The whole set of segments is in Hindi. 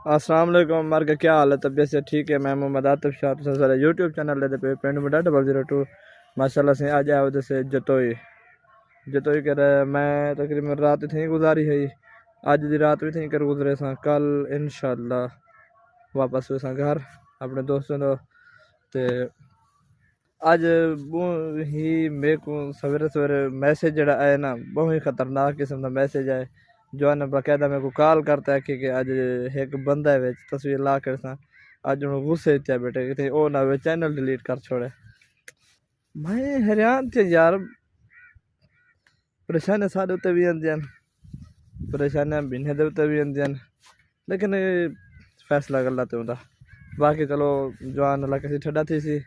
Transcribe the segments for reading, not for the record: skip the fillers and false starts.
अस्सलाम वालेकुम मर का क्या हाल है। तबीयत से ठीक है। मैं मोहम्मद आतिफ शाह सारा यूट्यूब चैनल पे पिंड में 002 माशाल्लाह से आज आए से जतोई जतोई कर मैं तकरीबन रात थी गुजारी है। अज की रात भी थी कर गुजरे सा। कल इंशाल्लाह वापस हुए घर अपने दोस्तों को। ते अज ही मेरे को सवेरे सवेरे मैसेज जड़ा आए ना बहुत ही खतरनाक किस्म का मैसेज आए जो ने बाकायदा मेरे को कॉल करता है कि अज एक बंदा है तस्वीर ला कर सा अज हूँ गुस्से च बेटे कि ओ ना वे चैनल डिलीट कर छोड़े। मैं हैरान थे यार। परेशानियां सारे उत्ते भी आंदियां परेशानियां बिन्ने दे उत्ते भी आंदियां लेकिन फैसला गल्ला ते होंदा। बाकी चलो जवान अल्लाह किसी ठंडा थी सी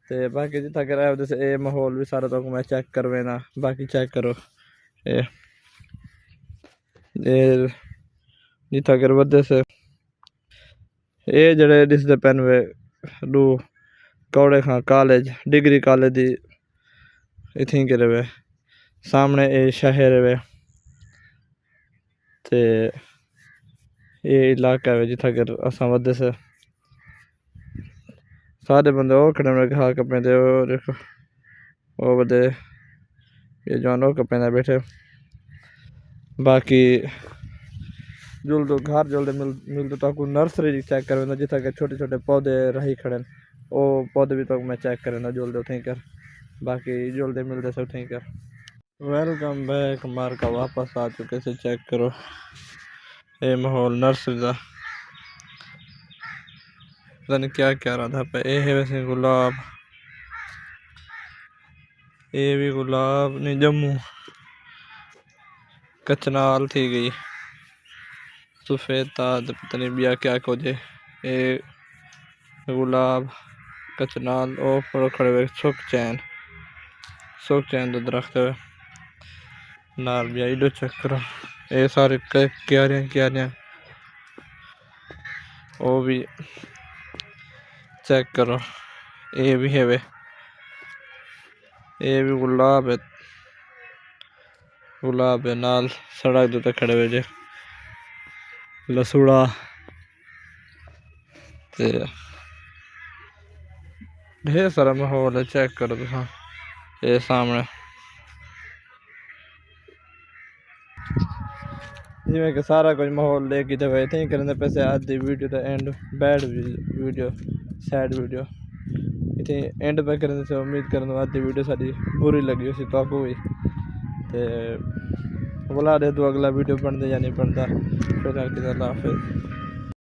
ते बाकी जितना कराया जैसे ए माहौल भी सारा तो मैं चेक करवे ना। बाकी चेक करो ए जितना कर वधे से ये जड़े दिसदे पैन वे डू कौड़े खां कॉलेज डिग्री कॉलेज दी इथी करे वे सामने ए शहर वे ते ये इलाका है जिथा कर असा वधे से सारे बंदे वो खड़े में घा कपड़े दे देखो वो बदे ये जवान कपड़े बैठे। बाकी जुलदो घर जुलदे मिलते तो आपको नर्सरी चेक करना जिथा के छोटे छोटे पौधे रही खड़े वो पौधे भी तो मैं चेक करना जुलदे उठे कर। बाकी जुलदे मिलते सब ठीक कर। वेलकम बैक मार का वापस आ चुके से चेक करो ये माहौल नर्सरी का पता नहीं क्या क्या रहा था पे। ये है वैसे गुलाब ये भी गुलाब नहीं जम्मू कचनाल थी गई सफेद ताज पता नहीं बिया क्या खोजे ये गुलाब कचनाल और पर खड़े हुए सुख चैन तो दरख्त है नाल बिया इडो चेक करो ये सारे क्यारियां वो भी चेक करो ये भी है वे ये भी गुलाब है नाल सड़क दे खड़े हुए जे लसूड़ा ते ढेर सारा माहौल है चेक करो तुम ये सामने जिमें कि सारा कुछ माहौल लेके जब थे करने पैसे आधी वीडियो का and bad video sad video इतने एंड पे करने से उम्मीद करने आधी वीडियो सारी बुरी लगी उसी तो आपको हुई तो बुला दे तो अगला वीडियो बनते या नहीं बनता फिर अल्लाह हाफिज़।